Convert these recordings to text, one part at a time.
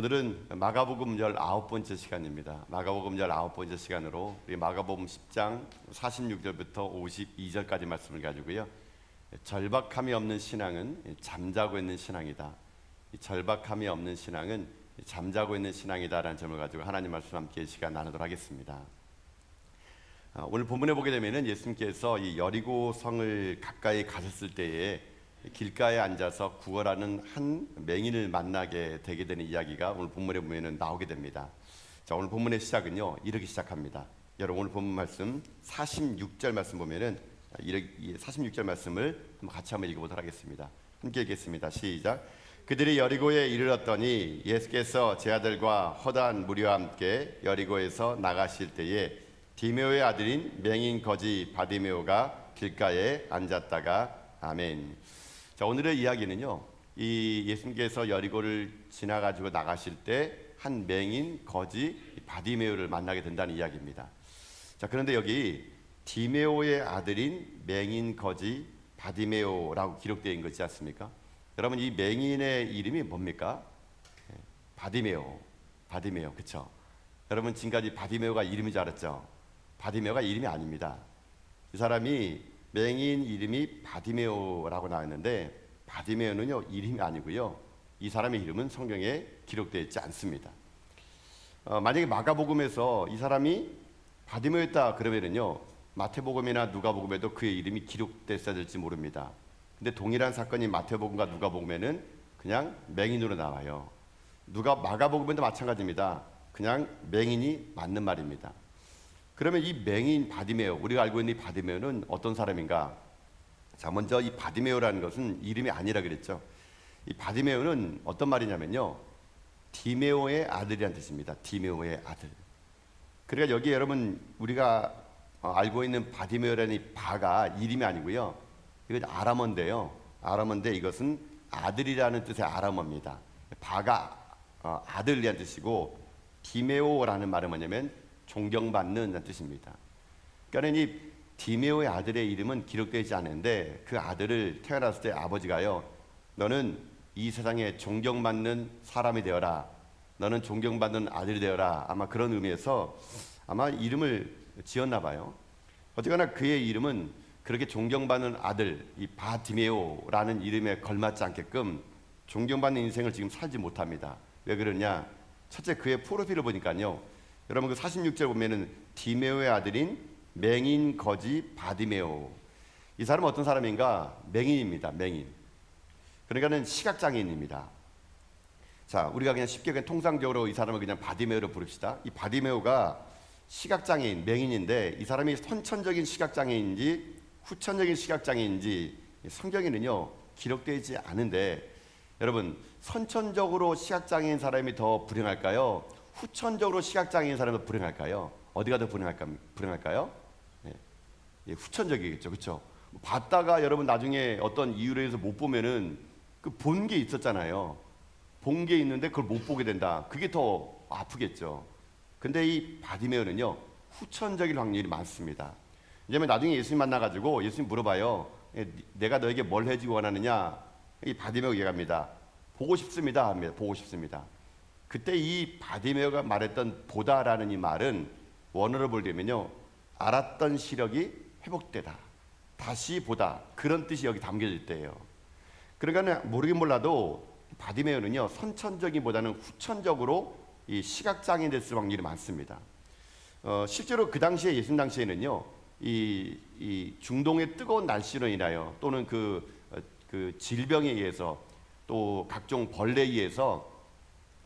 오늘은 마가복음 19번째 시간입니다. 마가복음 19번째 시간으로 우리 마가복음 10장 46절부터 52절까지 말씀을 가지고요. 절박함이 없는 신앙은 잠자고 있는 신앙이다. 이 절박함이 없는 신앙은 잠자고 있는 신앙이다라는 점을 가지고 하나님 말씀 함께 시간 나누도록 하겠습니다. 오늘 본문에 보게 되면은 예수님께서 이 여리고 성을 가까이 가셨을 때에 길가에 앉아서 구걸하는 한 맹인을 만나게 되게 되는 이야기가 오늘 본문에 보면은 나오게 됩니다. 자, 오늘 본문의 시작은요 이렇게 시작합니다. 여러분 오늘 본문 말씀 46절 말씀 보면은 46절 말씀을 같이 한번 읽어보도록 하겠습니다. 함께 읽겠습니다. 시작. 그들이 여리고에 이르렀더니 예수께서 제 아들과 허다한 무리와 함께 여리고에서 나가실 때에 디메오의 아들인 맹인 거지 바디메오가 길가에 앉았다가 아멘. 자, 오늘의 이야기는요, 이 예수님께서 여리고를 지나가지고 나가실 때 한 맹인 거지 바디메오를 만나게 된다는 이야기입니다. 자, 그런데 여기 디메오의 아들인 맹인 거지 바디메오라고 기록되어 있는 것이지 않습니까? 여러분 이 맹인의 이름이 뭡니까? 바디메오, 그렇죠? 여러분 지금까지 바디메오가 이름인 줄 알았죠? 바디메오가 이름이 아닙니다. 이 사람이 맹인 이름이 바디메오라고 나왔는데 바디메오는요 이름이 아니고요. 이 사람의 이름은 성경에 기록되어 있지 않습니다. 만약에 마가복음에서 이 사람이 바디메오였다 그러면은요 마태복음이나 누가복음에도 그의 이름이 기록됐어야 될지 모릅니다. 근데 동일한 사건이 마태복음과 누가복음에는 그냥 맹인으로 나와요. 마가복음에도 마찬가지입니다. 그냥 맹인이 맞는 말입니다. 그러면 이 맹인 바디메오, 우리가 알고 있는 이 바디메오는 어떤 사람인가? 자, 먼저 이 바디메오라는 것은 이름이 아니라 그랬죠. 이 바디메오는 어떤 말이냐면요, 디메오의 아들이란 뜻입니다. 디메오의 아들. 그러니까 여기 여러분 우리가 알고 있는 바디메오라는 이 바가 이름이 아니고요, 이건 아람어인데요. 아람어인데 이것은 아들이라는 뜻의 아람어입니다. 바가 아들이란 뜻이고 디메오라는 말은 뭐냐면 존경받는 뜻입니다. 그러니까 이 디메오의 아들의 이름은 기록되지 않은데 그 아들을 태어났을 때 아버지가요, 너는 이 세상에 존경받는 사람이 되어라, 너는 존경받는 아들이 되어라, 아마 그런 의미에서 아마 이름을 지었나 봐요. 어쨌거나 그의 이름은 그렇게 존경받는 아들, 이 바디메오라는 이름에 걸맞지 않게끔 존경받는 인생을 지금 살지 못합니다. 왜 그러냐? 첫째, 그의 프로필을 보니까요, 여러분 그 46절 보면은 디메오의 아들인 맹인 거지 바디메오. 이 사람은 어떤 사람인가? 맹인입니다. 맹인. 그러니까는 시각장애인입니다. 자, 우리가 그냥 쉽게 그냥 통상적으로 이 사람을 그냥 바디메오로 부릅시다. 이 바디메오가 시각장애인, 맹인인데 이 사람이 선천적인 시각장애인지 후천적인 시각장애인지 성경에는요 기록되지 않은데, 여러분 선천적으로 시각장애인 사람이 더 불행할까요? 후천적으로 시각장애인 사람이 더 불행할까요? 어디가 더 불행할까요? 예, 후천적이겠죠, 그렇죠? 봤다가 여러분 나중에 어떤 이유로 해서 못 보면은 그 본 게 있었잖아요. 본 게 있는데 그걸 못 보게 된다. 그게 더 아프겠죠. 근데 이 바디메오는요 후천적일 확률이 많습니다. 왜냐면 나중에 예수님 만나가지고 예수님 물어봐요. 내가 너에게 뭘 해주기 원하느냐? 이 바디메오 얘기합니다. 보고 싶습니다 합니다. 보고 싶습니다. 그때 이 바디메오가 말했던 보다라는 이 말은 원어로 보려면요 알았던 시력이 회복되다, 다시 보다, 그런 뜻이 여기 담겨질 때예요. 그러니까 모르긴 몰라도 바디메오는요 선천적인보다는 후천적으로 이 시각장애인 됐을 확률이 많습니다. 실제로 그 당시에 예수님 당시에는요 이 중동의 뜨거운 날씨로 인하여 또는 그 질병에 의해서 또 각종 벌레에 의해서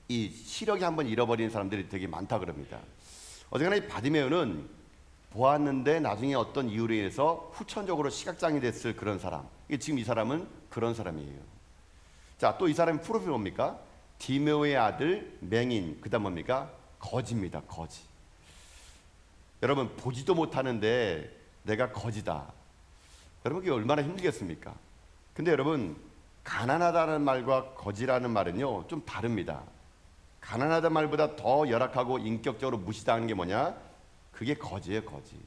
이 시력이 한번 잃어버리는 사람들이 되게 많다 그럽니다. 어쨌거나 이 바디메오는 보았는데 나중에 어떤 이유로 인해서 후천적으로 시각장애 됐을 그런 사람. 지금 이 사람은 그런 사람이에요. 자, 또 이 사람의 프로필이 뭡니까? 디메오의 아들 맹인, 그 다음 뭡니까? 거지입니다. 거지. 여러분 보지도 못하는데 내가 거지다. 여러분 그게 얼마나 힘들겠습니까? 근데 여러분 가난하다는 말과 거지라는 말은요 좀 다릅니다. 가난하다는 말보다 더 열악하고 인격적으로 무시당하는 게 뭐냐? 그게 거지예요, 거지.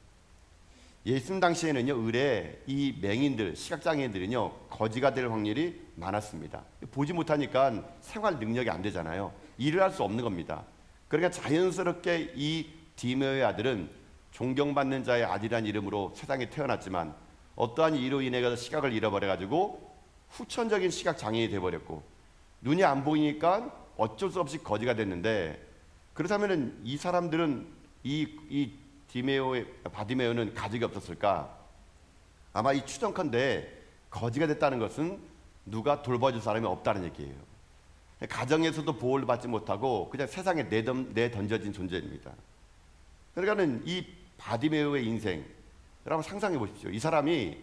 예수님 당시에는요 의뢰 이 맹인들, 시각장애인들은요 거지가 될 확률이 많았습니다. 보지 못하니까 생활 능력이 안 되잖아요. 일을 할 수 없는 겁니다. 그러니까 자연스럽게 이 디메오의 아들은 존경받는 자의 아들이라는 이름으로 세상에 태어났지만 어떠한 이로 인해 시각을 잃어버려가지고 후천적인 시각 장애인이 돼버렸고 눈이 안 보이니까 어쩔 수 없이 거지가 됐는데, 그렇다면 이 사람들은 이 바디메오는 가족이 없었을까? 아마 이 추정컨대 거지가 됐다는 것은 누가 돌봐줄 사람이 없다는 얘기예요. 가정에서도 보호를 받지 못하고 그냥 세상에 내던져진 존재입니다. 그러니까는 이 바디메오의 인생, 여러분 상상해 보십시오. 이 사람이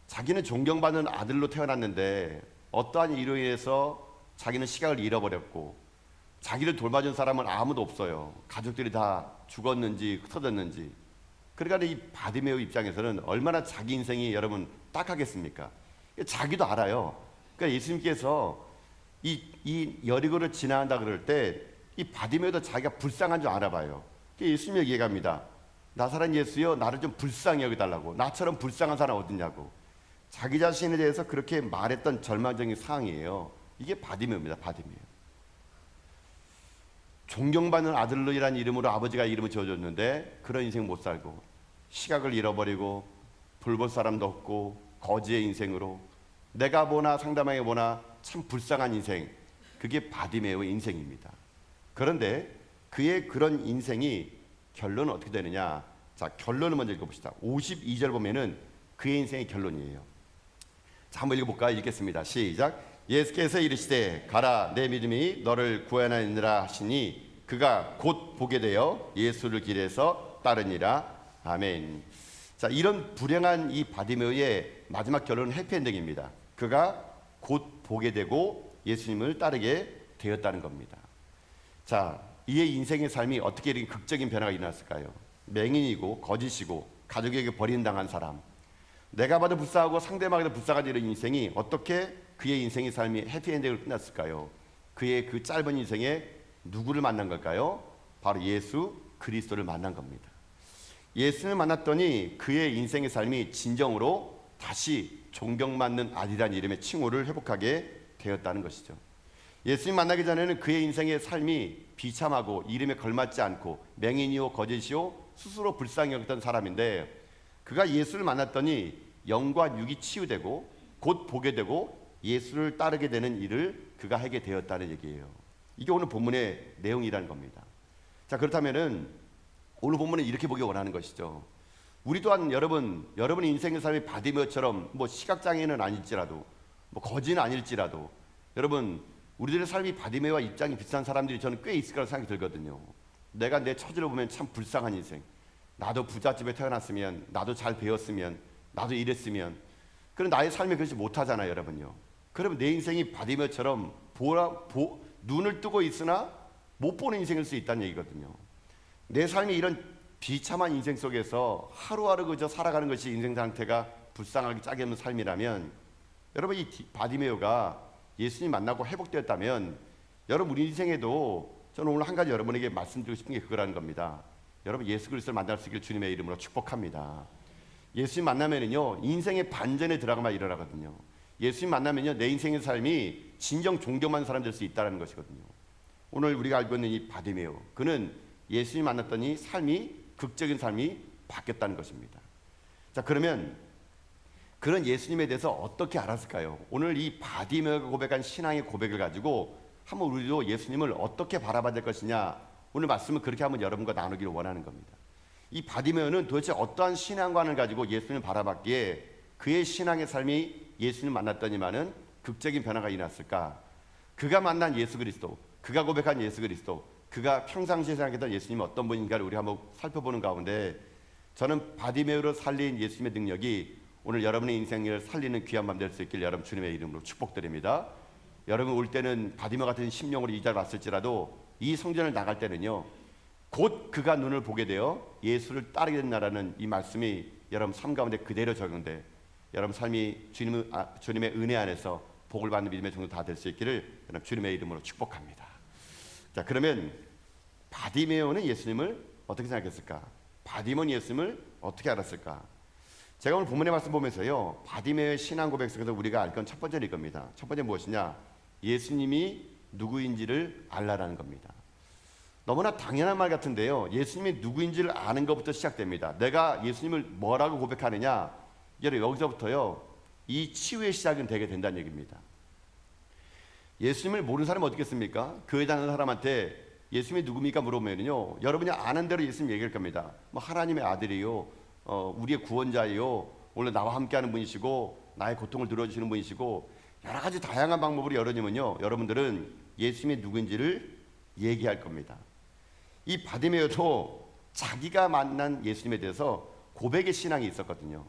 자기는 존경받는 아들로 태어났는데 어떠한 이유로 인해서 자기는 시각을 잃어버렸고 자기를 돌봐준 사람은 아무도 없어요. 가족들이 다 죽었는지 흩어졌는지. 그러니까 이 바디메오 입장에서는 얼마나 자기 인생이 여러분 딱하겠습니까? 자기도 알아요. 그러니까 예수님께서 이 여리고를 지나간다 그럴 때 이 바디메오도 자기가 불쌍한 줄 알아봐요. 예수님이 얘기합니다. 나사렛 예수여, 나를 좀 불쌍히 여겨달라고. 나처럼 불쌍한 사람 어딨냐고. 자기 자신에 대해서 그렇게 말했던 절망적인 상황이에요. 이게 바디메오입니다. 바디메오. 존경받는 아들로이라는 이름으로 아버지가 이름을 지어줬는데 그런 인생 못 살고 시각을 잃어버리고 돌볼 사람도 없고 거지의 인생으로 내가 보나 상대방이 보나 참 불쌍한 인생, 그게 바디메오의 인생입니다. 그런데 그의 그런 인생이 결론은 어떻게 되느냐? 자, 결론을 먼저 읽어봅시다. 52절 보면은 그의 인생의 결론이에요. 자, 한번 읽어볼까요? 읽겠습니다. 시작. 예수께서 이르시되 가라, 내 믿음이 너를 구원하느니라 하시니 그가 곧 보게 되어 예수를 길에서 따르니라. 아멘. 자, 이런 불행한 이 바디메오의 마지막 결론은 해피엔딩입니다. 그가 곧 보게 되고 예수님을 따르게 되었다는 겁니다. 자, 이의 인생의 삶이 어떻게 이렇게 극적인 변화가 일어났을까요? 맹인이고 거짓이고 가족에게 버림당한 사람, 내가 봐도 불쌍하고 상대방에도 불쌍한 이런 인생이 어떻게 그의 인생의 삶이 해피엔딩으로 끝났을까요? 그의 그 짧은 인생에 누구를 만난 걸까요? 바로 예수 그리스도를 만난 겁니다. 예수를 만났더니 그의 인생의 삶이 진정으로 다시 존경받는 아들이라는 이름의 칭호를 회복하게 되었다는 것이죠. 예수님 만나기 전에는 그의 인생의 삶이 비참하고 이름에 걸맞지 않고 맹인이요 거짓이요 스스로 불쌍히 여겼던 사람인데, 그가 예수를 만났더니 영과 육이 치유되고 곧 보게 되고 예수를 따르게 되는 일을 그가 하게 되었다는 얘기예요. 이게 오늘 본문의 내용이라는 겁니다. 자, 그렇다면은 오늘 본문은 이렇게 보기 원하는 것이죠. 우리 또한 여러분 인생의 삶이 바디메오처럼 뭐 시각장애는 아닐지라도 뭐 거지는 아닐지라도 여러분 우리들의 삶이 바디메오와 입장이 비슷한 사람들이 저는 꽤 있을 거라고 생각이 들거든요. 내가 내 처지를 보면 참 불쌍한 인생, 나도 부잣집에 태어났으면, 나도 잘 배웠으면, 나도 이랬으면, 그런 나의 삶이 그렇지 못하잖아요, 여러분요. 그러면 내 인생이 바디메오처럼 눈을 뜨고 있으나 못 보는 인생일 수 있다는 얘기거든요. 내 삶이 이런 비참한 인생 속에서 하루하루 그저 살아가는 것이 인생 상태가 불쌍하게 짝이 없는 삶이라면, 여러분 이 바디메오가 예수님 만나고 회복되었다면 여러분 우리 인생에도 저는 오늘 한 가지 여러분에게 말씀드리고 싶은 게 그거라는 겁니다. 여러분 예수 그리스도를 만날 수 있기를 주님의 이름으로 축복합니다. 예수님 만나면은요 인생의 반전에 들어가면 일어나거든요. 예수님 만나면요 내 인생의 삶이 진정 존경하는 사람 될 수 있다는 것이거든요. 오늘 우리가 알고 있는 이 바디메오, 그는 예수님 만났더니 극적인 삶이 바뀌었다는 것입니다. 자, 그러면 그런 예수님에 대해서 어떻게 알았을까요? 오늘 이 바디메오가 고백한 신앙의 고백을 가지고 한번 우리도 예수님을 어떻게 바라봐야 될 것이냐, 오늘 말씀을 그렇게 한번 여러분과 나누기를 원하는 겁니다. 이 바디메오는 도대체 어떠한 신앙관을 가지고 예수님을 바라봤기에 그의 신앙의 삶이 예수님 만났더니만은 극적인 변화가 일어났을까? 그가 만난 예수 그리스도, 그가 고백한 예수 그리스도, 그가 평상시에 생각했던 예수님이 어떤 분인가를 우리 한번 살펴보는 가운데, 저는 바디메오로 살린 예수님의 능력이 오늘 여러분의 인생을 살리는 귀한 밤 될 수 있길 여러분 주님의 이름으로 축복드립니다. 여러분 올 때는 바디메오 같은 심령으로 이 자리에 왔을지라도 이 성전을 나갈 때는요 곧 그가 눈을 보게 되어 예수를 따르게 된다라는 이 말씀이 여러분 삶 가운데 그대로 적용돼 여러분 삶이 주님의 은혜 안에서 복을 받는 믿음의 종도 다 될 수 있기를 여러분 주님의 이름으로 축복합니다. 자, 그러면 바디메오는 예수님을 어떻게 생각했을까? 바디메오는 예수님을 어떻게 알았을까? 제가 오늘 본문의 말씀 보면서요 바디메오의 신앙 고백 속에서 우리가 알 건 첫 번째는 이겁니다. 첫 번째 무엇이냐? 예수님이 누구인지를 알라라는 겁니다. 너무나 당연한 말 같은데요. 예수님이 누구인지를 아는 것부터 시작됩니다. 내가 예수님을 뭐라고 고백하느냐, 여기서부터요 이 치유의 시작은 되게 된다는 얘기입니다. 예수님을 모르는 사람은 어떻겠습니까? 교회 다니는 사람한테 예수님이 누굽니까 물어보면요, 여러분이 아는 대로 예수님 얘기할 겁니다. 뭐 하나님의 아들이요, 우리의 구원자요, 원래 나와 함께하는 분이시고 나의 고통을 들어주시는 분이시고, 여러 가지 다양한 방법으로 여러분들은 예수님이 누구인지를 얘기할 겁니다. 이 바디메오도 자기가 만난 예수님에 대해서 고백의 신앙이 있었거든요.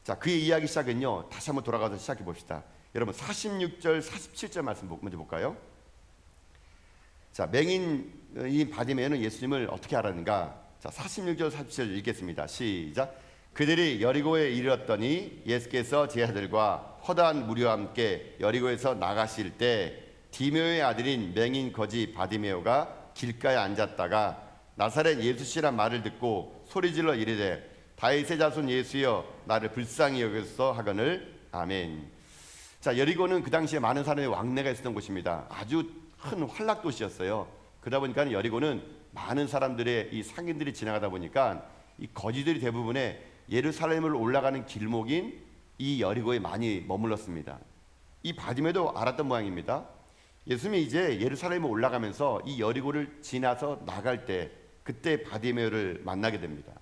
자, 그의 이야기 시작은요, 다시 한번 돌아가서 시작해 봅시다. 여러분 46절 47절 말씀 먼저 볼까요? 자, 맹인 이 바디메오는 예수님을 어떻게 알았는가? 자, 46절 47절 읽겠습니다. 시작. 그들이 여리고에 이르렀더니 예수께서 제 아들과 허다한 무리와 함께 여리고에서 나가실 때 디메오의 아들인 맹인 거지 바디메오가 길가에 앉았다가 나사렛 예수시란 말을 듣고 소리질러 이르되 다윗의 자손 예수여 나를 불쌍히 여기소서 하거늘. 아멘. 자, 여리고는 그 당시에 많은 사람의 왕래가 있었던 곳입니다. 아주 큰 환락 도시였어요. 그러다 보니까 여리고는 많은 사람들의 이 상인들이 지나가다 보니까 이 거지들이 대부분의 예루살렘을 올라가는 길목인 이 여리고에 많이 머물렀습니다. 이 바디메오도 알았던 모양입니다. 예수님이 이제 예루살렘에 올라가면서 이 여리고를 지나서 나갈 때 그때 바디메오를 만나게 됩니다.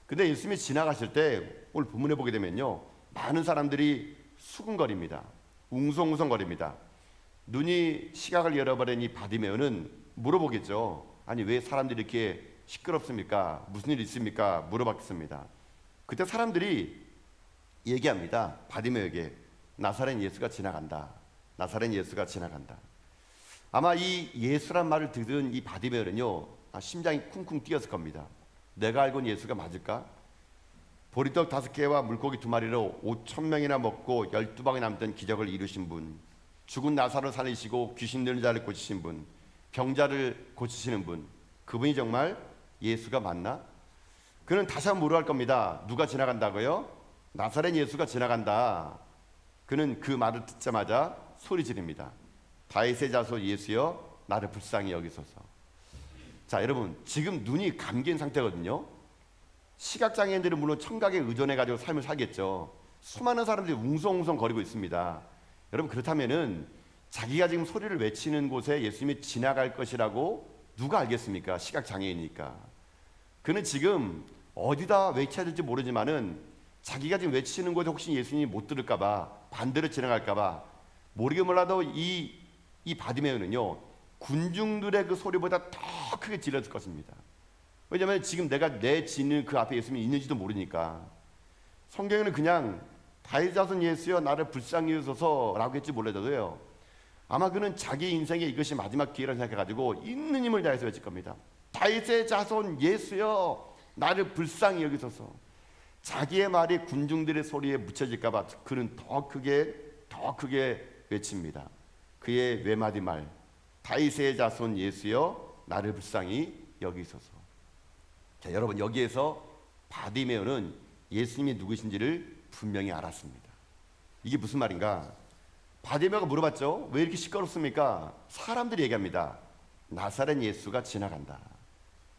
근데 예수님이 지나가실 때 오늘 본문에 보게 되면요, 많은 사람들이 수군거립니다. 웅성웅성거립니다. 눈이 시각을 잃어버린 이 바디메오는 물어보겠죠. 아니 왜 사람들이 이렇게 시끄럽습니까? 무슨 일 있습니까? 물어봤습니다. 그때 사람들이 얘기합니다. 바디메오에게 나사렛 예수가 지나간다. 나사렛 예수가 지나간다. 아마 이 예수란 말을 들은 이 바디메오는요, 심장이 쿵쿵 뛰었을 겁니다. 내가 알고 있는 예수가 맞을까? 보리떡 5개와 물고기 2마리로 5,000명이나 먹고 12방에 남던 기적을 이루신 분, 죽은 나사로를 살리시고 귀신 들린 자를 고치신 분, 병자를 고치시는 분, 그분이 정말 예수가 맞나? 그는 다시 한번 물어할 겁니다. 누가 지나간다고요? 나사렛 예수가 지나간다. 그는 그 말을 듣자마자 소리 지릅니다. 다윗의 자손 예수여 나를 불쌍히 여기소서. 자, 여러분 지금 눈이 감긴 상태거든요. 시각장애인들은 물론 청각에 의존해가지고 삶을 살겠죠. 수많은 사람들이 웅성웅성 거리고 있습니다. 여러분 그렇다면은 자기가 지금 소리를 외치는 곳에 예수님이 지나갈 것이라고 누가 알겠습니까? 시각장애인이니까. 그는 지금 어디다 외쳐야 될지 모르지만은 자기가 지금 외치는 곳에 혹시 예수님이 못 들을까봐, 반대로 지나갈까봐 모르게 몰라도 이 바디메오는요, 군중들의 그 소리보다 더 크게 질렀을 것입니다. 왜냐하면 지금 내가 내지는 그 앞에 예수님이 있는지도 모르니까. 성경에는 그냥 다윗 자손 예수여 나를 불쌍히 여기소서라고 했지 몰라도요, 아마 그는 자기 인생에 이것이 마지막 기회라고 생각해가지고 있는 힘을 다해서 외칠 겁니다. 다윗의 자손 예수여 나를 불쌍히 여기소서. 자기의 말이 군중들의 소리에 묻혀질까봐 그는 더 크게 외칩니다. 그의 외마디 말, 다윗의 자손 예수여 나를 불쌍히 여기소서. 자, 여러분 여기에서 바디메오는 예수님이 누구신지를 분명히 알았습니다. 이게 무슨 말인가? 바디메오가 물어봤죠. 왜 이렇게 시끄럽습니까? 사람들이 얘기합니다. 나사렛 예수가 지나간다.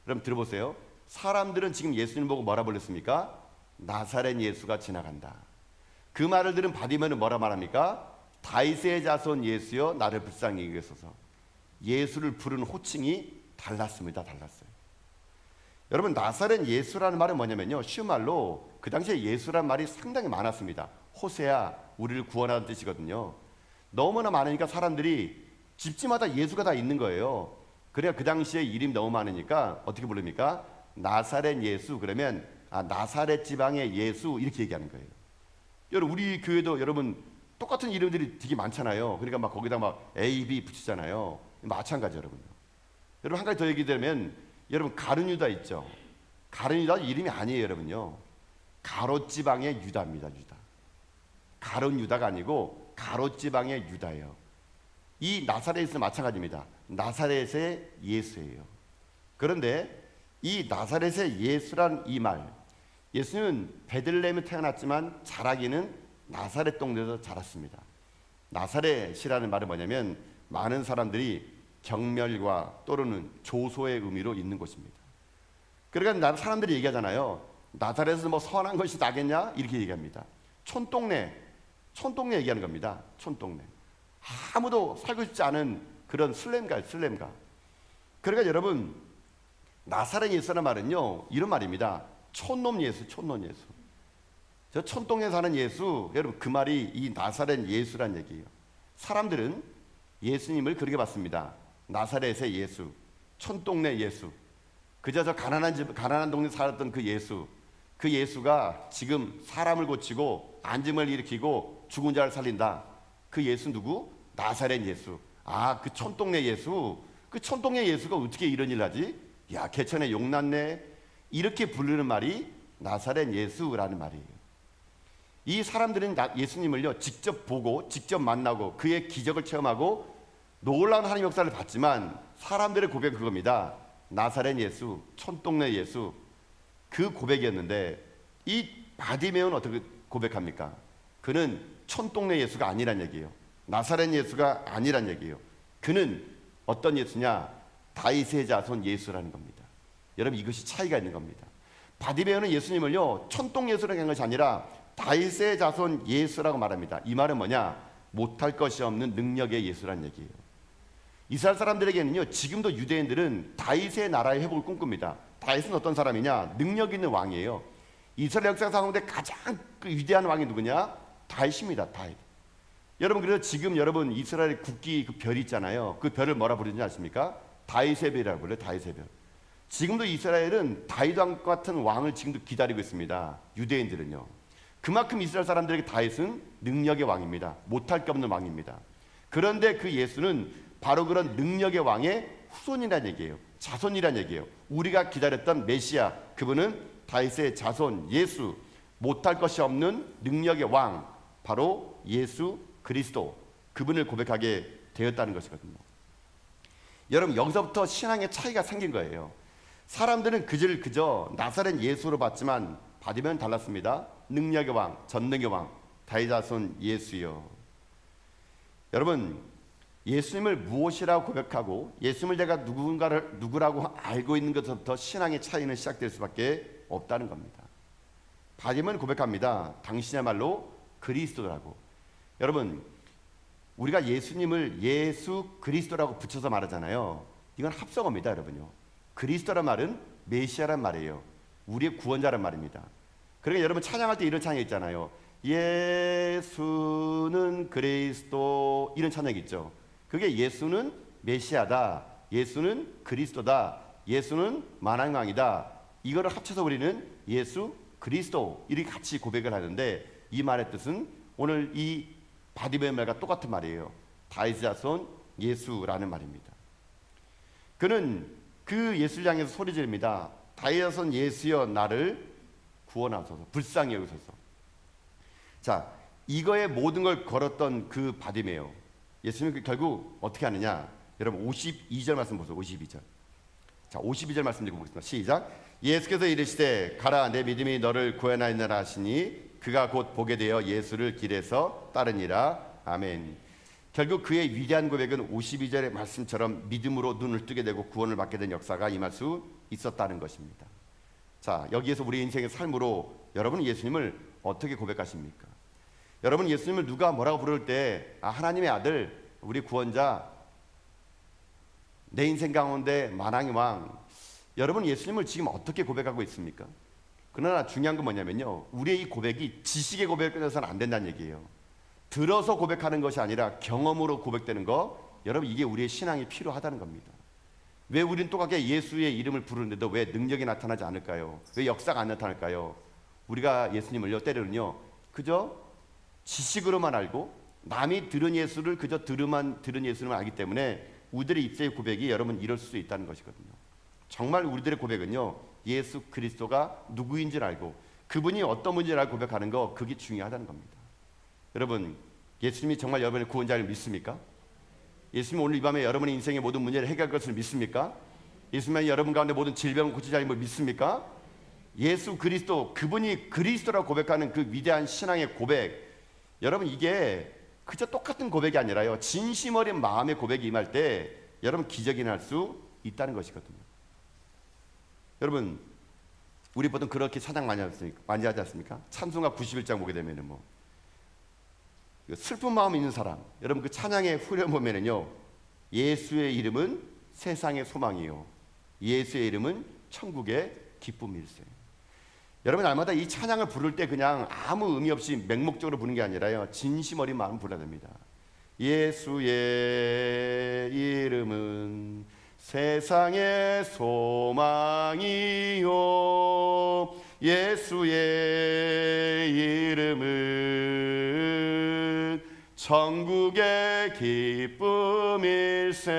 그럼 들어보세요. 사람들은 지금 예수님 보고 뭐라 불렀습니까? 나사렛 예수가 지나간다. 그 말을 들은 바디메오는 뭐라 말합니까? 다윗의 자손 예수여 나를 불쌍히 여기소서. 예수를 부르는 호칭이 달랐습니다. 달랐어요. 여러분 나사렛 예수라는 말은 뭐냐면요, 쉬운 말로 그 당시에 예수라는 말이 상당히 많았습니다. 호세야 우리를 구원하는 뜻이거든요. 너무나 많으니까 사람들이 집집마다 예수가 다 있는 거예요. 그래야 그 당시에 이름이 너무 많으니까 어떻게 부릅니까? 나사렛 예수. 그러면 나사렛 지방의 예수 이렇게 얘기하는 거예요. 여러분 우리 교회도 여러분 똑같은 이름들이 되게 많잖아요. 그러니까 막 거기다 막 A, B 붙이잖아요. 마찬가지 여러분. 여러분 한 가지 더 얘기되면 여러분 가룟유다 있죠. 가룟유다 이름이 아니에요, 여러분요. 가롯지방의 유다입니다. 유다. 가룟유다가 아니고 가롯지방의 유다예요. 이 나사렛에서 마찬가지입니다. 나사렛의 예수예요. 그런데 이 나사렛의 예수란 이 말, 예수는 베들레헴에 태어났지만 자라기는 나사렛 동네에서 자랐습니다. 나사렛이라는 말은 뭐냐면 많은 사람들이 경멸과 또는 조소의 의미로 있는 곳입니다. 그러니까 사람들이 얘기하잖아요. 나사렛에서 뭐 선한 것이 나겠냐? 이렇게 얘기합니다. 촌동네 얘기하는 겁니다. 촌동네. 아무도 살고 싶지 않은 그런 슬렘가. 그러니까 여러분, 나사렛 예수라는 말은요, 이런 말입니다. 촌놈 예수. 저 촌동네 사는 예수, 여러분 그 말이 이 나사렛 예수란 얘기예요. 사람들은 예수님을 그렇게 봤습니다. 나사렛의 예수, 촌동네 예수, 그저 저 가난한 동네 살았던 그 예수가 지금 사람을 고치고 안짐을 일으키고 죽은 자를 살린다. 그 예수 누구? 나사렛 예수. 아, 그 촌동네 예수. 그 촌동네 예수가 어떻게 이런 일을 하지? 야, 개천에 용났네. 이렇게 부르는 말이 나사렛 예수라는 말이에요. 이 사람들은 예수님을요, 직접 보고 직접 만나고 그의 기적을 체험하고 놀라운 하나님의 역사를 봤지만 사람들의 고백은 그겁니다. 나사렛 예수, 촌동네 예수. 그 고백이었는데 이 바디메오는 어떻게 고백합니까? 그는 촌동네 예수가 아니란 얘기예요. 나사렛 예수가 아니란 얘기예요. 그는 어떤 예수냐? 다윗의 자손 예수라는 겁니다. 여러분, 이것이 차이가 있는 겁니다. 바디메오는 예수님을요, 촌동 예수라고 한 것이 아니라 다윗의 자손 예수라고 말합니다. 이 말은 뭐냐? 못할 것이 없는 능력의 예수라는 얘기예요. 이스라엘 사람들에게는요, 지금도 유대인들은 다윗의 나라의 회복을 꿈꿉니다. 다윗은 어떤 사람이냐? 능력 있는 왕이에요. 이스라엘 역사 가운데 가장 위대한 왕이 누구냐? 다윗입니다. 다윗. 여러분, 그래서 지금 여러분 이스라엘 국기 그 별이 있잖아요. 그 별을 뭐라 부르는지 아십니까? 다윗의 별이라고 불러요. 다윗의 별. 지금도 이스라엘은 다윗 왕 같은 왕을 지금도 기다리고 있습니다. 유대인들은요. 그만큼 이스라엘 사람들에게 다윗은 능력의 왕입니다. 못할 게 없는 왕입니다. 그런데 그 예수는 바로 그런 능력의 왕의 후손이라는 얘기예요. 자손이라는 얘기예요. 우리가 기다렸던 메시아, 그분은 다윗의 자손 예수, 못할 것이 없는 능력의 왕, 바로 예수 그리스도, 그분을 고백하게 되었다는 것이거든요. 여러분, 여기서부터 신앙의 차이가 생긴 거예요. 사람들은 그를 그저 나사렛 예수로 봤지만 받으면 달랐습니다. 능력의 왕, 전능의 왕, 다윗 자손 예수요. 여러분, 예수님을 무엇이라고 고백하고 예수님을 내가 누구라고 알고 있는 것부터 신앙의 차이는 시작될 수밖에 없다는 겁니다. 바디면 고백합니다. 당신이야말로 그리스도라고. 여러분, 우리가 예수님을 예수 그리스도라고 붙여서 말하잖아요. 이건 합성어입니다, 여러분요. 그리스도란 말은 메시아란 말이에요. 우리의 구원자란 말입니다. 그러니까 여러분 찬양할 때 이런 찬양 있잖아요. 예수는 그리스도, 이런 찬양이 있죠. 그게 예수는 메시아다, 예수는 그리스도다, 예수는 만왕의 왕이다. 이거를 합쳐서 우리는 예수 그리스도 이렇게 같이 고백을 하는데, 이 말의 뜻은 오늘 이 바디메오의 말과 똑같은 말이에요. 다윗의 자손 예수라는 말입니다. 그는 그 예수를 향해서 소리 지릅니다. 다윗의 자손 예수여, 나를 구원하소서, 불쌍히 여기소서. 자, 이거에 모든 걸 걸었던 그 바디메오, 예수님은 결국 어떻게 하느냐? 여러분 52절 말씀 보세요. 52절. 자, 52절 말씀 읽어보겠습니다. 시작. 예수께서 이르시되 가라, 내 믿음이 너를 구원하였느라 하시니 그가 곧 보게 되어 예수를 길에서 따르니라. 아멘. 결국 그의 위대한 고백은 52절의 말씀처럼 믿음으로 눈을 뜨게 되고 구원을 받게 된 역사가 임할 수 있었다는 것입니다. 자, 여기에서 우리 인생의 삶으로 여러분은 예수님을 어떻게 고백하십니까? 여러분, 예수님을 누가 뭐라고 부를 때 하나님의 아들, 우리 구원자, 내 인생 가운데 만왕의 왕, 여러분 예수님을 지금 어떻게 고백하고 있습니까? 그러나 중요한 건 뭐냐면요, 우리의 이 고백이 지식의 고백을 끊어서는 안 된다는 얘기예요. 들어서 고백하는 것이 아니라 경험으로 고백되는 거, 여러분 이게 우리의 신앙이 필요하다는 겁니다. 왜 우리는 똑같게 예수의 이름을 부르는데도 왜 능력이 나타나지 않을까요? 왜 역사가 안 나타날까요? 우리가 예수님을요, 때로는요 그저 지식으로만 알고 남이 들은 예수를 그저 들은 예수를 알기 때문에 우리들의 입술의 고백이 여러분 이럴 수 있다는 것이거든요. 정말 우리들의 고백은요, 예수 그리스도가 누구인지를 알고 그분이 어떤 분인지를 알고 고백하는 거, 그게 중요하다는 겁니다. 여러분, 예수님이 정말 여러분의 구원자를 믿습니까? 예수님이 오늘 이 밤에 여러분의 인생의 모든 문제를 해결할 것을 믿습니까? 예수님이 여러분 가운데 모든 질병을 고치자는 걸 믿습니까? 예수 그리스도, 그분이 그리스도라고 고백하는 그 위대한 신앙의 고백, 여러분 이게 그저 똑같은 고백이 아니라요, 진심 어린 마음의 고백이 임할 때 여러분 기적이 날 수 있다는 것이거든요. 여러분, 우리 보통 그렇게 찬양 많이 하지 않습니까? 찬송가 91장 보게 되면은 뭐 슬픈 마음 있는 사람, 여러분 그 찬양의 후렴 보면은요, 예수의 이름은 세상의 소망이요, 예수의 이름은 천국의 기쁨일세. 여러분, 날마다 이 찬양을 부를 때 그냥 아무 의미 없이 맹목적으로 부르는 게 아니라요, 진심 어린 마음 불러야 됩니다. 예수의 이름은 세상의 소망이요, 예수의 이름은 천국의 기쁨일세.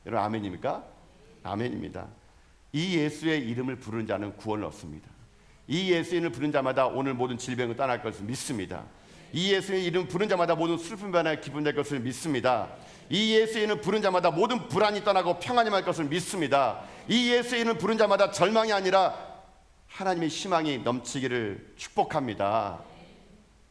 여러분, 아멘입니까? 아멘입니다. 이 예수의 이름을 부르는 자는 구원을 얻습니다. 이 예수의 이름을 부르는 자마다 오늘 모든 질병을 떠날 것을 믿습니다. 이 예수의 이름 부르는 자마다 모든 슬픔 변화에 기쁨 될 것을 믿습니다. 이 예수의 이름을 부르는 자마다 모든 불안이 떠나고 평안이 말 것을 믿습니다. 이 예수의 이름을 부르는 자마다 절망이 아니라 하나님의 희망이 넘치기를 축복합니다.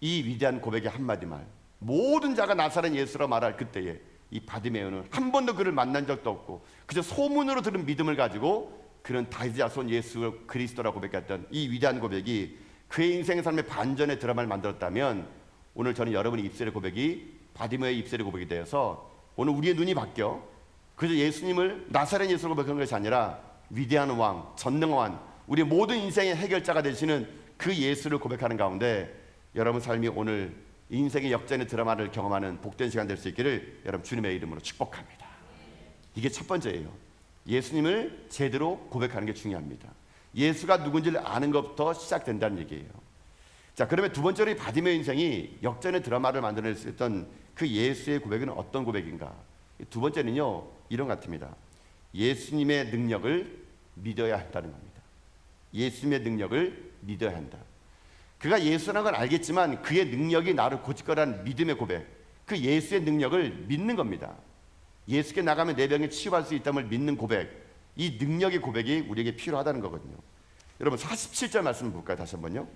이 위대한 고백의 한마디 말, 모든 자가 나사렛 예수라 말할 그때에 이 바디메오는 한 번도 그를 만난 적도 없고 그저 소문으로 들은 믿음을 가지고 그는 다윗의 자손 예수 그리스도라고 고백했던 이 위대한 고백이 그의 인생의 삶의 반전의 드라마를 만들었다면, 오늘 저는 여러분의 입술의 고백이 바디메오의 입술의 고백이 되어서 오늘 우리의 눈이 바뀌어 그저 예수님을 나사렛 예수로 고백한 것이 아니라 위대한 왕, 전능한, 우리의 모든 인생의 해결자가 되시는 그 예수를 고백하는 가운데 여러분 삶이 오늘 인생의 역전의 드라마를 경험하는 복된 시간 될 수 있기를 여러분 주님의 이름으로 축복합니다. 이게 첫 번째예요. 예수님을 제대로 고백하는 게 중요합니다. 예수가 누군지를 아는 것부터 시작된다는 얘기예요. 자, 그러면 두 번째로 이 바디메오 인생이 역전의 드라마를 만들어낼 수 있던 그 예수의 고백은 어떤 고백인가? 두 번째는요, 이런 것 같습니다. 예수님의 능력을 믿어야 한다는 겁니다. 예수님의 능력을 믿어야 한다. 그가 예수라는 걸 알겠지만 그의 능력이 나를 고칠 거라는 믿음의 고백, 그 예수의 능력을 믿는 겁니다. 예수께 나가면 내 병에 치유할 수 있다는 걸 믿는 고백, 이 능력의 고백이 우리에게 필요하다는 거거든요. 여러분 47절 말씀 볼까요? 다시 한번요.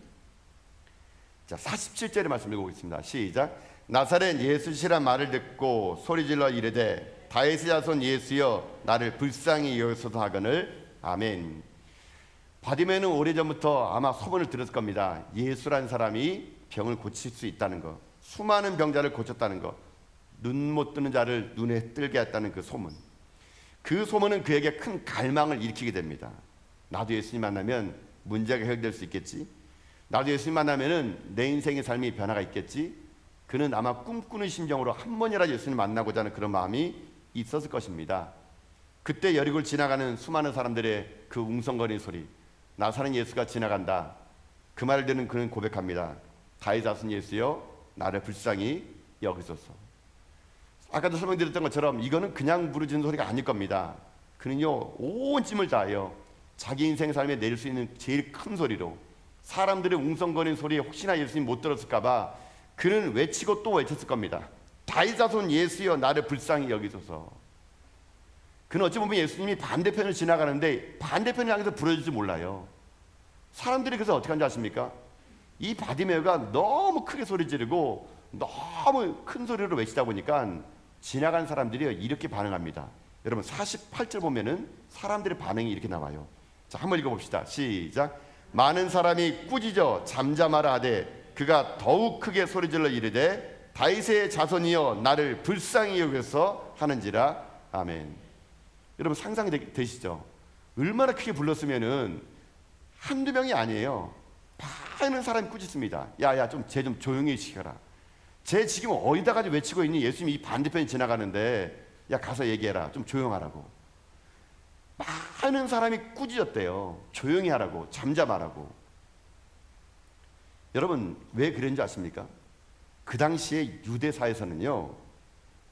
자, 47절의 말씀 읽어보겠습니다. 시작. 나사렛 예수시란 말을 듣고 소리질러 이르되 다윗의 자손 예수여 나를 불쌍히 여기소서 하거늘. 아멘. 바디메오는 오래전부터 아마 소문을 들었을 겁니다. 예수란 사람이 병을 고칠 수 있다는 것, 수많은 병자를 고쳤다는 것, 눈 못 뜨는 자를 눈에 뜰게 했다는 그 소문. 그 소문은 그에게 큰 갈망을 일으키게 됩니다. 나도 예수님 만나면 문제가 해결될 수 있겠지, 나도 예수님 만나면 내 인생의 삶이 변화가 있겠지. 그는 아마 꿈꾸는 심정으로 한 번이라도 예수님 만나고자 하는 그런 마음이 있었을 것입니다. 그때 여리고를 지나가는 수많은 사람들의 그 웅성거리는 소리, 나사렛 예수가 지나간다. 그 말을 듣는 그는 고백합니다. 다윗 자손 예수여 나를 불쌍히 여기소서. 아까도 설명드렸던 것처럼 이거는 그냥 부르짖는 소리가 아닐 겁니다. 그는요 온 힘을 다하여 자기 인생 삶에 내릴 수 있는 제일 큰 소리로, 사람들의 웅성거리는 소리에 혹시나 예수님 못 들었을까 봐 그는 외치고 또 외쳤을 겁니다. 다윗 자손 예수여 나를 불쌍히 여기소서. 그는 어찌 보면 예수님이 반대편을 지나가는데 반대편을 향해서 부르짖지 몰라요. 사람들이 그래서 어떻게 하는지 아십니까? 이 바디메오가 너무 크게 소리 지르고 너무 큰 소리로 외치다 보니까 지나간 사람들이 이렇게 반응합니다. 여러분 48절 보면은 사람들의 반응이 이렇게 나와요. 자, 한번 읽어봅시다. 시작. 많은 사람이 꾸짖어 잠잠하라 하되 그가 더욱 크게 소리질러 이르되 다윗의 자손이여 나를 불쌍히 여기소서 하는지라. 아멘. 여러분 상상되시죠? 얼마나 크게 불렀으면은 한두 명이 아니에요. 많은 사람이 꾸짖습니다. 야야 쟤 좀 조용히 시켜라. 쟤 지금 어디다 가지고 외치고 있니? 예수님이 이 반대편에 지나가는데 야 가서 얘기해라. 좀 조용하라고. 많은 사람이 꾸짖었대요. 조용히 하라고, 잠잠하라고. 여러분 왜 그런지 아십니까? 그 당시에 유대사에서는요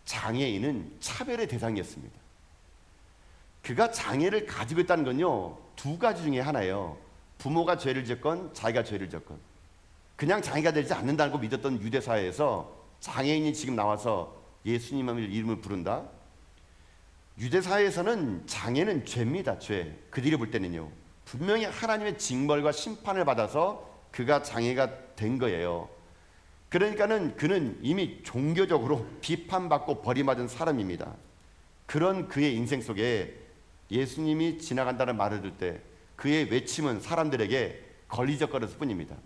장애인은 차별의 대상이었습니다. 그가 장애를 가지고 있다는 건요 두 가지 중에 하나예요. 부모가 죄를 짓건 자기가 죄를 짓건 그냥 장애가 되지 않는다고 믿었던 유대사회에서 장애인이 지금 나와서 예수님의 이름을 부른다? 유대사회에서는 장애는 죄입니다. 죄. 그들이 볼 때는요 분명히 하나님의 징벌과 심판을 받아서 그가 장애가 된 거예요. 그러니까는 그는 이미 종교적으로 비판받고 버림받은 사람입니다. 그런 그의 인생 속에 예수님이 지나간다는 말을 들을 때 그의 외침은 사람들에게 걸리적거렸을 뿐입니다.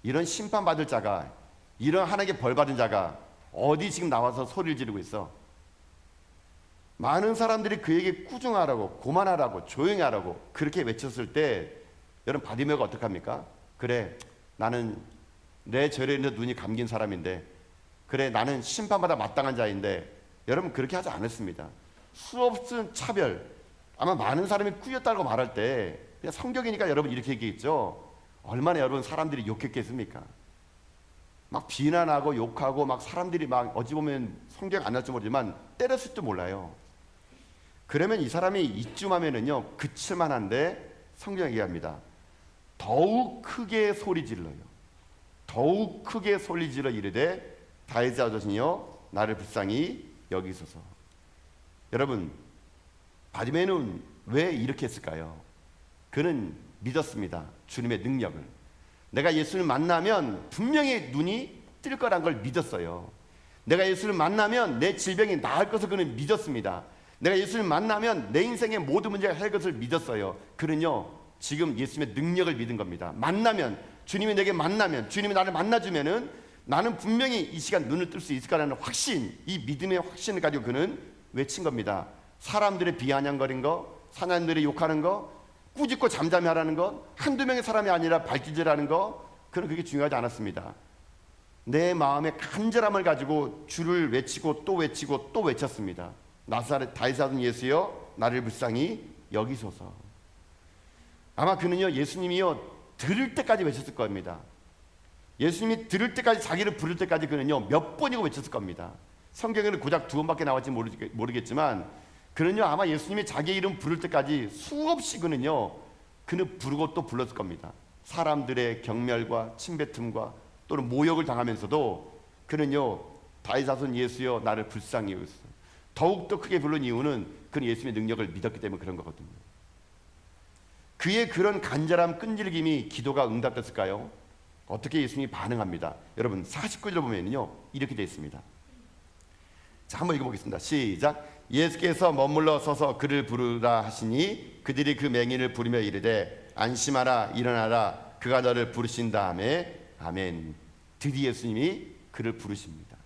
이런 심판받을 자가, 이런 하나님께 벌받은 자가 어디 지금 나와서 소리를 지르고 있어? 많은 사람들이 그에게 꾸중하라고, 고만하라고, 조용히 하라고 그렇게 외쳤을 때 여러분 바디메오가 어떡합니까? 그래, 나는 내 죄로 인해서 눈이 감긴 사람인데, 그래, 나는 심판받아 마땅한 자인데, 여러분 그렇게 하지 않았습니다. 수없은 차별, 아마 많은 사람이 꾸였다고 말할 때 그냥 성경이니까 여러분 이렇게 얘기했죠. 얼마나 여러분 사람들이 욕했겠습니까? 막 비난하고 욕하고 막 사람들이 막 어찌 보면 성경 안 날지 모르지만 때렸을지도 몰라요. 그러면 이 사람이 이쯤 하면은요 그칠만한데 성경이 얘기합니다. 더욱 크게 소리 질러요. 더욱 크게 소리 질러 이르되 다윗의 아들이여 나를 불쌍히 여기소서. 여러분 바디메오는 왜 이렇게 했을까요? 그는 믿었습니다. 주님의 능력을. 내가 예수를 만나면 분명히 눈이 뜰 거란 걸 믿었어요. 내가 예수를 만나면 내 질병이 나을 것을 그는 믿었습니다. 내가 예수를 만나면 내 인생의 모든 문제가 해결될 것을 믿었어요. 그는요 지금 예수님의 능력을 믿은 겁니다. 만나면, 주님이 내게 만나면, 주님이 나를 만나주면은 나는 분명히 이 시간 눈을 뜰 수 있을 거라는 확신, 이 믿음의 확신을 가지고 그는 외친 겁니다. 사람들의 비아냥거린 거, 사람들이 욕하는 거, 꾸짖고 잠잠히 하라는 것, 한두 명의 사람이 아니라 발길질하는 거, 그는 그게 중요하지 않았습니다. 내 마음의 간절함을 가지고 주를 외치고 또 외치고 또 외쳤습니다. 나사렛 다윗의 아들 예수여 나를 불쌍히 여기소서. 아마 그는요 예수님이요 들을 때까지 외쳤을 겁니다. 예수님이 들을 때까지, 자기를 부를 때까지 그는요 몇 번이고 외쳤을 겁니다. 성경에는 고작 2번밖에 나왔지 모르겠지만 그는요 아마 예수님이 자기 이름 부를 때까지 수없이 그는 부르고 또 불렀을 겁니다. 사람들의 경멸과 침뱉음과 또는 모욕을 당하면서도 그는요 다윗의 아들 예수여 나를 불쌍히 여기소서. 더욱더 크게 부른 이유는 그는 예수님의 능력을 믿었기 때문에 그런 거거든요. 그의 그런 간절함, 끈질김이 기도가 응답됐을까요? 어떻게 예수님이 반응합니다. 여러분 49절 보면요 이렇게 되어 있습니다. 자, 한번 읽어보겠습니다. 시작. 예수께서 머물러 서서 그를 부르라 하시니 그들이 그 맹인을 부르며 이르되 안심하라 일어나라 그가 너를 부르신다 하며 아멘. 드디어 예수님이 그를 부르십니다.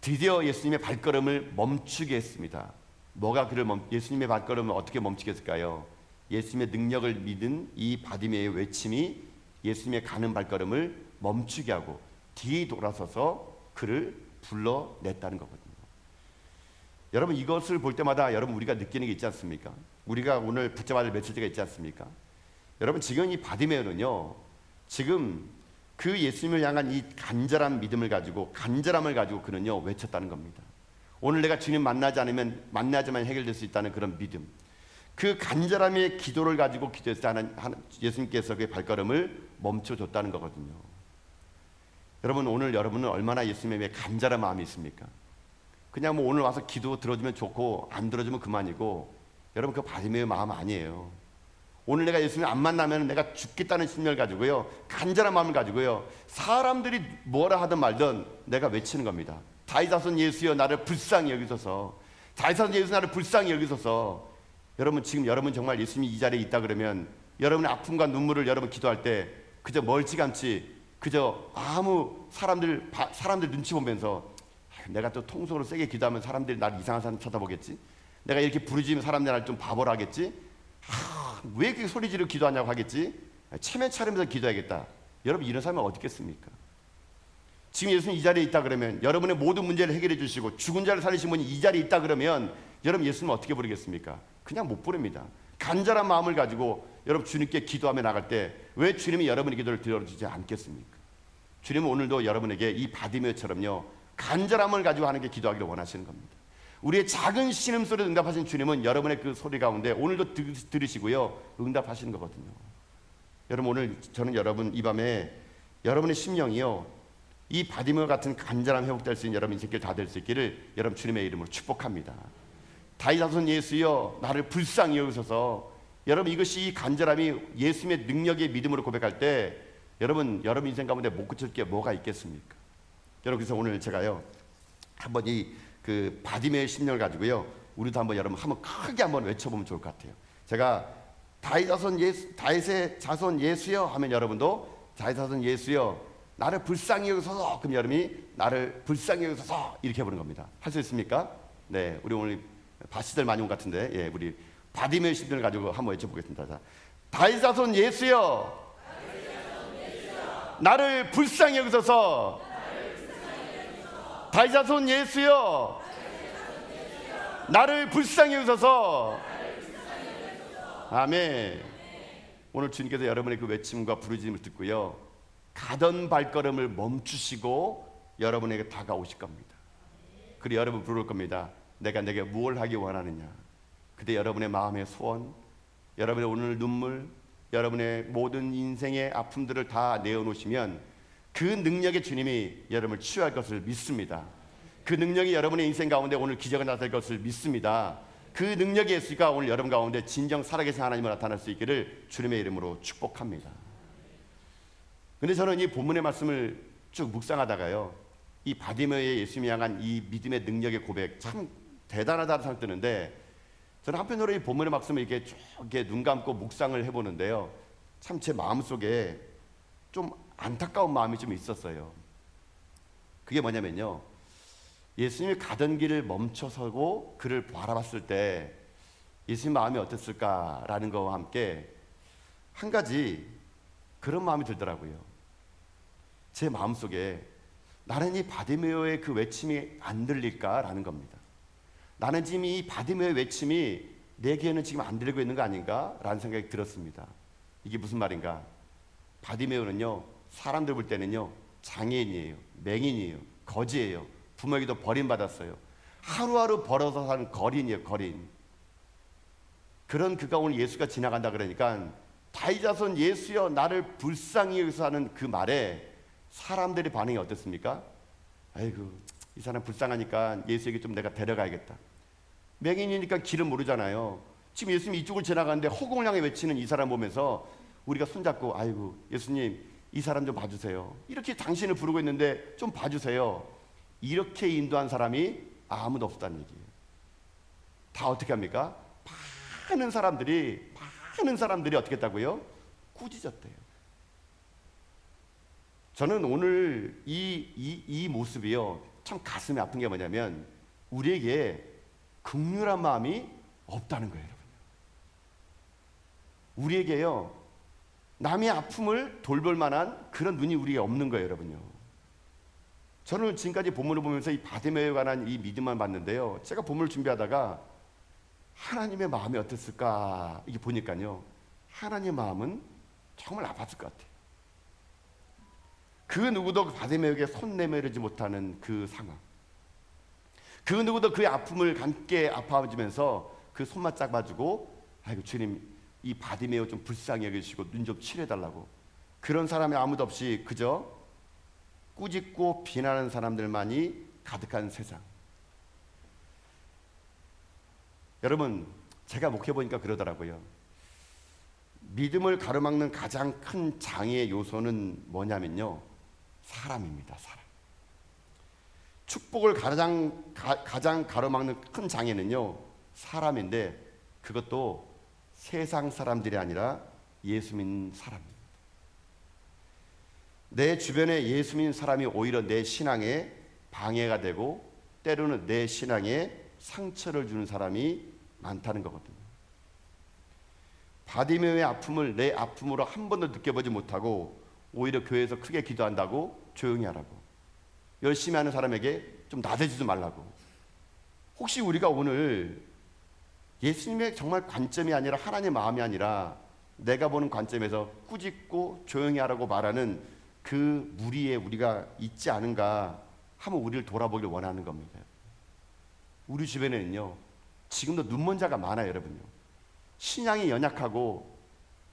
드디어 예수님의 발걸음을 멈추게 했습니다. 뭐가 예수님의 발걸음을 어떻게 멈추게 했을까요? 예수님의 능력을 믿은 이 바디메오의 외침이 예수님의 가는 발걸음을 멈추게 하고 뒤에 돌아서서 그를 불러냈다는 거거든요. 여러분 이것을 볼 때마다 여러분 우리가 느끼는 게 있지 않습니까? 우리가 오늘 붙잡아야 될 메시지가 있지 않습니까? 여러분 지금 이 바디메오는요 지금 그 예수님을 향한 이 간절한 믿음을 가지고, 간절함을 가지고 그는요 외쳤다는 겁니다. 오늘 내가 주님 만나야지만 해결될 수 있다는 그런 믿음, 그 간절함의 기도를 가지고 기도했을 때 예수님께서 그의 발걸음을 멈춰줬다는 거거든요. 여러분 오늘 여러분은 얼마나 예수님의 간절한 마음이 있습니까? 그냥 뭐 오늘 와서 기도 들어주면 좋고 안 들어주면 그만이고, 여러분 그 바디메오의 마음 아니에요. 오늘 내가 예수님 안 만나면 내가 죽겠다는 심령을 가지고요, 간절한 마음을 가지고요, 사람들이 뭐라 하든 말든 내가 외치는 겁니다. 다윗의 아들 예수여 나를 불쌍히 여기소서. 다윗의 아들 예수 나를 불쌍히 여기소서. 여러분 지금 여러분 정말 예수님이 이 자리에 있다 그러면 여러분의 아픔과 눈물을 여러분 기도할 때 그저 멀찌감치 그저 아무 사람들 눈치 보면서 내가 또 통속으로 세게 기도하면 사람들이 나를 이상한 사람 쳐다보겠지, 내가 이렇게 부르짖으면 사람들이 나를 좀 바보라 하겠지, 왜 이렇게 소리 지르고 기도하냐고 하겠지, 체면 차리면서 기도해야겠다. 여러분 이런 사람은 어디 있겠습니까? 지금 예수님 이 자리에 있다 그러면, 여러분의 모든 문제를 해결해 주시고 죽은 자를 살리신 분이 이 자리에 있다 그러면 여러분 예수님은 어떻게 부르겠습니까? 그냥 못 부릅니다. 간절한 마음을 가지고 여러분 주님께 기도하며 나갈 때 왜 주님이 여러분의 기도를 들어주지 않겠습니까? 주님은 오늘도 여러분에게 이 바디메오처럼요 간절함을 가지고 하는 게 기도하기를 원하시는 겁니다. 우리의 작은 신음소리를 응답하신 주님은 여러분의 그 소리 가운데 오늘도 들으시고요 응답하시는 거거든요. 여러분 오늘 저는 여러분 이 밤에 여러분의 심령이요 이 바디메오 같은 간절함 회복될 수 있는 여러분 인생길 다 될 수 있기를 여러분 주님의 이름으로 축복합니다. 다윗의 아들 예수여 나를 불쌍히 여기소서. 여러분 이것이 이 간절함이 예수님의 능력의 믿음으로 고백할 때 여러분 인생 가운데 못 고칠 게 뭐가 있겠습니까? 여러분, 그래서 오늘 제가요 한번 이 그 바디메의 심령을 가지고요 우리도 한번 여러분 한번 크게 한번 외쳐보면 좋을 것 같아요. 제가 다윗의 자손 예수여 하면 여러분도 다윗의 자손 예수여 나를 불쌍히 여기소서, 그럼 여러분이 나를 불쌍히 여기소서 이렇게 해보는 겁니다. 할 수 있습니까? 네, 우리 오늘 바시들 많이 온 것 같은데, 예, 우리 바디메의 심령을 가지고 한번 외쳐보겠습니다. 자, 다윗의 자손 예수여 나를 불쌍히 여기소서. 다윗의 자손 예수여 나를 불쌍히 여기소서. 아멘. 오늘 주님께서 여러분의 그 외침과 부르짖음을 듣고요 가던 발걸음을 멈추시고 여러분에게 다가오실 겁니다. 그리고 여러분 부를 겁니다. 내가 내게 무엇을 하기 원하느냐. 그때 여러분의 마음의 소원, 여러분의 오늘 눈물, 여러분의 모든 인생의 아픔들을 다 내어놓으시면 그 능력의 주님이 여러분을 치유할 것을 믿습니다. 그 능력이 여러분의 인생 가운데 오늘 기적을 나타낼 것을 믿습니다. 그 능력이 있으니까 오늘 여러분 가운데 진정 살아계신 하나님을 나타날 수 있기를 주님의 이름으로 축복합니다. 근데 저는 이 본문의 말씀을 쭉 묵상하다가요 이 바디메의 예수님을 향한 이 믿음의 능력의 고백 참 대단하다는 생각이 드는데, 저는 한편으로 이 본문의 말씀을 이렇게 쭉 이렇게 눈 감고 묵상을 해보는데요 참 제 마음속에 좀 안타까운 마음이 좀 있었어요. 그게 뭐냐면요 예수님이 가던 길을 멈춰서고 그를 바라봤을 때 예수님 마음이 어땠을까라는 것과 함께 한 가지 그런 마음이 들더라고요. 제 마음속에 나는 이 바디메오의 그 외침이 안 들릴까라는 겁니다. 나는 지금 이 바디메오의 외침이 내 귀에는 지금 안 들리고 있는 거 아닌가라는 생각이 들었습니다. 이게 무슨 말인가? 바디메오는요 사람들 볼 때는요 장애인이에요, 맹인이에요, 거지예요, 부모에게도 버림받았어요. 하루하루 벌어서 사는 거린이에요, 거린. 그런 그가 오늘 예수가 지나간다 그러니까 다윗 자손 예수여 나를 불쌍히 여기서 하는 그 말에 사람들의 반응이 어땠습니까? 아이고 이 사람 불쌍하니까 예수에게 좀 내가 데려가야겠다. 맹인이니까 길은 모르잖아요. 지금 예수님이 이쪽을 지나가는데 허공을 향해 외치는 이 사람 보면서 우리가 손잡고 아이고 예수님 이 사람 좀 봐주세요. 이렇게 당신을 부르고 있는데 좀 봐주세요. 이렇게 인도한 사람이 아무도 없었다는 얘기예요. 다 어떻게 합니까? 많은 사람들이 어떻게 했다고요? 꾸짖었대요. 저는 오늘 이 모습이요 참 가슴이 아픈 게 뭐냐면 우리에게 긍휼한 마음이 없다는 거예요, 여러분. 우리에게요 남의 아픔을 돌볼 만한 그런 눈이 우리에게 없는 거예요, 여러분요. 저는 지금까지 본문을 보면서 이 바디메오에 관한 이 믿음만 봤는데요 제가 본문을 준비하다가 하나님의 마음이 어땠을까 이게 보니까요 하나님의 마음은 정말 아팠을 것 같아요. 그 누구도 바디메오에게 손 내밀지 못하는 그 상황, 그 누구도 그의 아픔을 함께 아파하면서 그 손만 잡아주고 아이고 주님 이 바디메오 좀 불쌍히 여기시고 눈 좀 칠해달라고, 그런 사람이 아무도 없이 그저 꾸짖고 비난하는 사람들만이 가득한 세상. 여러분 제가 목회해보니까 그러더라고요. 믿음을 가로막는 가장 큰 장애의 요소는 뭐냐면요 사람입니다. 사람. 축복을 가장 가로막는 큰 장애는요 사람인데 그것도 세상 사람들이 아니라 예수 믿는 사람입니다. 내 주변에 예수 믿는 사람이 오히려 내 신앙에 방해가 되고 때로는 내 신앙에 상처를 주는 사람이 많다는 거거든요. 바디메오의 아픔을 내 아픔으로 한 번도 느껴보지 못하고 오히려 교회에서 크게 기도한다고 조용히 하라고, 열심히 하는 사람에게 좀 나대지도 말라고. 혹시 우리가 오늘 예수님의 정말 관점이 아니라 하나님의 마음이 아니라 내가 보는 관점에서 꾸짖고 조용히 하라고 말하는 그 무리에 우리가 있지 않은가 한번 우리를 돌아보길 원하는 겁니다. 우리 주변에는요 지금도 눈먼 자가 많아요, 여러분요. 신앙이 연약하고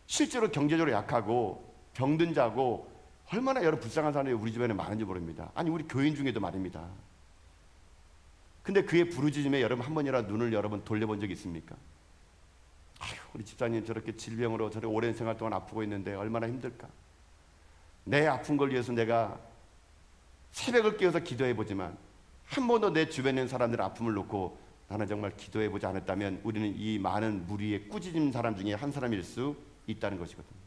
실제로 경제적으로 약하고 병든 자고 얼마나 여러 불쌍한 사람이 우리 주변에 많은지 모릅니다. 아니 우리 교인 중에도 말입니다. 근데 그의 부르짖음에 여러분 한 번이라도 눈을 여러분 돌려본 적이 있습니까? 아휴 우리 집사님 저렇게 질병으로 저렇게 오랜 생활 동안 아프고 있는데 얼마나 힘들까. 내 아픈 걸 위해서 내가 새벽을 깨어서 기도해 보지만 한 번도 내 주변에 있는 사람들의 아픔을 놓고 나는 정말 기도해 보지 않았다면 우리는 이 많은 무리의 꾸짖은 사람 중에 한 사람일 수 있다는 것이거든요.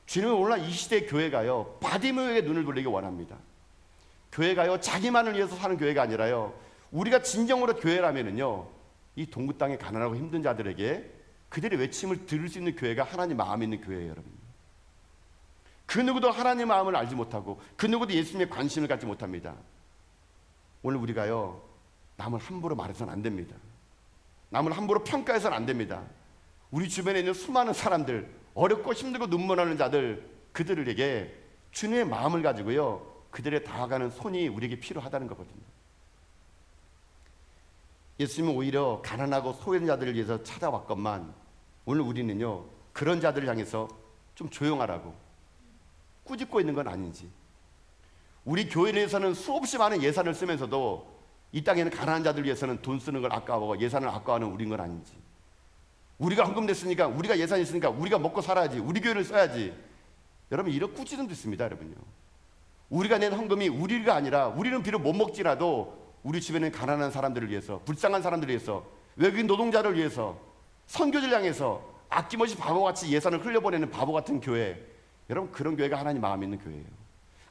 주님은 오늘날 이 시대의 교회가요, 바디메오의 눈을 돌리기 원합니다. 교회가요, 자기만을 위해서 사는 교회가 아니라요, 우리가 진정으로 교회라면은요, 이 동구 땅에 가난하고 힘든 자들에게 그들의 외침을 들을 수 있는 교회가 하나님 마음이 있는 교회예요, 여러분. 그 누구도 하나님 마음을 알지 못하고 그 누구도 예수님의 관심을 갖지 못합니다. 오늘 우리가요, 남을 함부로 말해서는 안 됩니다. 남을 함부로 평가해서는 안 됩니다. 우리 주변에 있는 수많은 사람들, 어렵고 힘들고 눈물나는 자들, 그들에게 주님의 마음을 가지고요, 그들의 다가가는 손이 우리에게 필요하다는 거거든요. 예수님은 오히려 가난하고 소외된 자들을 위해서 찾아왔건만 오늘 우리는요, 그런 자들을 향해서 좀 조용하라고 꾸짖고 있는 건 아닌지, 우리 교회에 대해서는 수없이 많은 예산을 쓰면서도 이 땅에는 가난한 자들 위해서는 돈 쓰는 걸 아까워하고 예산을 아까워하는 우리인 건 아닌지, 우리가 헌금 냈으니까, 우리가 예산이 있으니까 우리가 먹고 살아야지, 우리 교회를 써야지, 여러분 이런 꾸짖음도 있습니다. 여러분요, 우리가 낸 헌금이 우리가 아니라 우리는 비록 못 먹지라도 우리 주변에 가난한 사람들을 위해서, 불쌍한 사람들을 위해서, 외국인 노동자를 위해서, 선교지를 향해서 아낌없이 바보같이 예산을 흘려보내는 바보 같은 교회, 여러분 그런 교회가 하나님 마음이 있는 교회예요.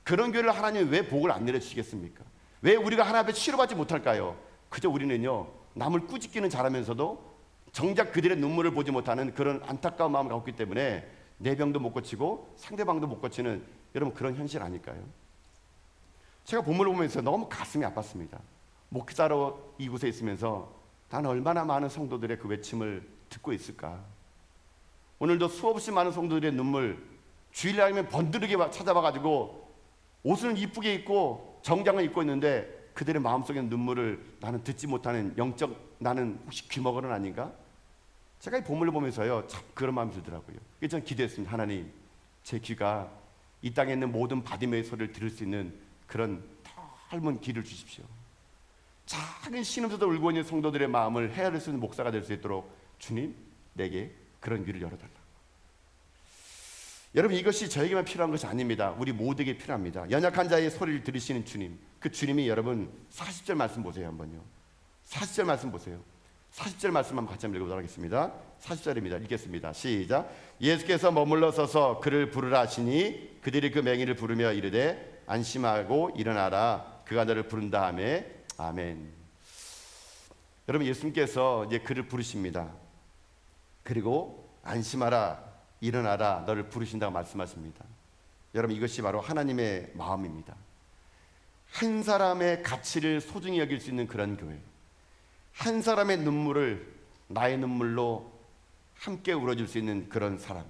그런 교회를 하나님이 왜 복을 안 내려주시겠습니까? 왜 우리가 하나님 앞에 치료받지 못할까요? 그저 우리는요, 남을 꾸짖기는 잘하면서도 정작 그들의 눈물을 보지 못하는 그런 안타까운 마음을 갖고 있기 때문에 내 병도 못 고치고 상대방도 못 고치는, 여러분 그런 현실 아닐까요? 제가 본문을 보면서 너무 가슴이 아팠습니다. 목사로 이곳에 있으면서 나는 얼마나 많은 성도들의 그 외침을 듣고 있을까. 오늘도 수없이 많은 성도들의 눈물, 주일날이면 번드르게 찾아와가지고 옷은 이쁘게 입고 정장을 입고 있는데 그들의 마음속에 눈물을 나는 듣지 못하는 영적, 나는 혹시 귀머거는 아닌가? 제가 이 본문을 보면서요, 참 그런 마음이 들더라고요. 그래서 저는 기도했습니다. 하나님, 제 귀가 이 땅에 있는 모든 바디메의 소리를 들을 수 있는 그런 넓은 귀를 주십시오. 작은 신음소도 울고 있는 성도들의 마음을 헤아릴 수 있는 목사가 될 수 있도록 주님, 내게 그런 귀를 열어달라. 여러분 이것이 저에게만 필요한 것이 아닙니다. 우리 모두에게 필요합니다. 연약한 자의 소리를 들으시는 주님, 그 주님이 여러분 40절 말씀 보세요. 한번요, 40절 말씀 보세요. 40절 말씀 한번 같이 읽어보도록 하겠습니다. 40절입니다. 읽겠습니다. 시작. 예수께서 머물러 서서 그를 부르라 하시니 그들이 그 맹인을 부르며 이르되 안심하고 일어나라, 그가 너를 부른다 하며 아멘. 여러분 예수님께서 이제 그를 부르십니다. 그리고 안심하라, 일어나라, 너를 부르신다고 말씀하십니다. 여러분 이것이 바로 하나님의 마음입니다. 한 사람의 가치를 소중히 여길 수 있는 그런 교회, 한 사람의 눈물을 나의 눈물로 함께 울어줄 수 있는 그런 사람,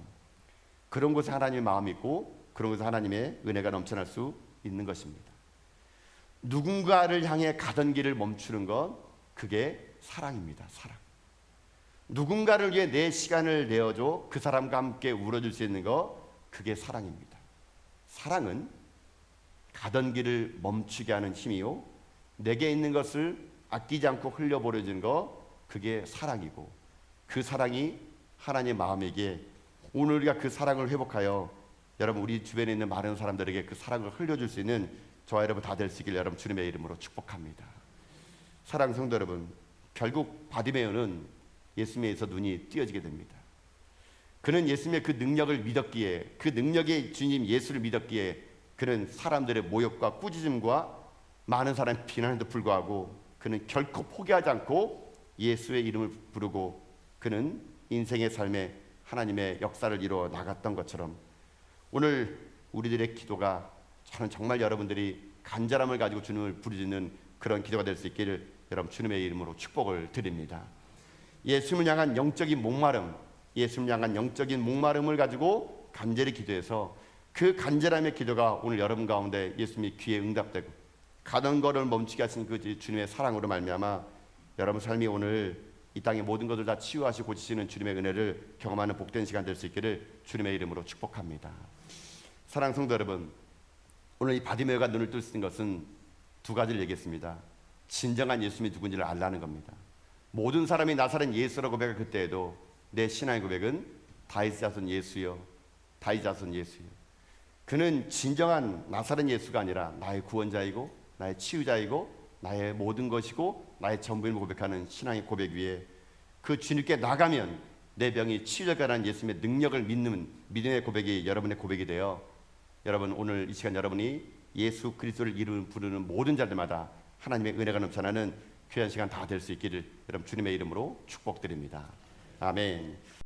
그런 곳에 하나님의 마음이 있고 그런 곳에 하나님의 은혜가 넘쳐날 수 있는 것입니다. 누군가를 향해 가던 길을 멈추는 것, 그게 사랑입니다. 사랑. 누군가를 위해 내 시간을 내어줘 그 사람과 함께 울어줄 수 있는 것, 그게 사랑입니다. 사랑은 가던 길을 멈추게 하는 힘이요, 내게 있는 것을 아끼지 않고 흘려버려주는 것, 그게 사랑이고, 그 사랑이 하나님의 마음에게, 오늘 우리가 그 사랑을 회복하여 여러분 우리 주변에 있는 많은 사람들에게 그 사랑을 흘려줄 수 있는 저와 여러분 다 될 수 있길 여러분 주님의 이름으로 축복합니다. 사랑하는 성도 여러분, 결국 바디메오는 예수님에서 눈이 띄어지게 됩니다. 그는 예수님의 그 능력을 믿었기에, 그 능력의 주님 예수를 믿었기에 그는 사람들의 모욕과 꾸짖음과 많은 사람의 비난에도 불구하고 그는 결코 포기하지 않고 예수의 이름을 부르고 그는 인생의 삶에 하나님의 역사를 이루어 나갔던 것처럼 오늘 우리들의 기도가, 저는 정말 여러분들이 간절함을 가지고 주님을 부르짖는 그런 기도가 될 수 있기를 여러분 주님의 이름으로 축복을 드립니다. 예수님을 향한 영적인 목마름, 예수님을 향한 영적인 목마름을 가지고 간절히 기도해서 그 간절함의 기도가 오늘 여러분 가운데 예수님이 귀에 응답되고 가던 걸을 멈추게 하신 그 주님의 사랑으로 말미암아 여러분 삶이 오늘 이 땅의 모든 것을 다 치유하시고 고치시는 주님의 은혜를 경험하는 복된 시간 될 수 있기를 주님의 이름으로 축복합니다. 사랑하는 성도 여러분, 오늘 이 바디메오가 눈을 뜰 수 있는 것은 두 가지를 얘기했습니다. 진정한 예수님이 누군지를 알라는 겁니다. 모든 사람이 나사렛 예수라고 고백할 그때에도 내 신앙의 고백은 다윗 자손 예수여, 다윗 자손 예수여. 그는 진정한 나사렛 예수가 아니라 나의 구원자이고 나의 치유자이고 나의 모든 것이고 나의 전부임을 고백하는 신앙의 고백 위에 그 주님께 나가면 내 병이 치유될 거라는 예수님의 능력을 믿는 믿음의 고백이 여러분의 고백이 되어 여러분 오늘 이 시간 여러분이 예수 그리스도를 이름 부르는 모든 자들마다 하나님의 은혜가 넘쳐나는 귀한 시간 다 될 수 있기를 여러분 주님의 이름으로 축복드립니다. 아멘.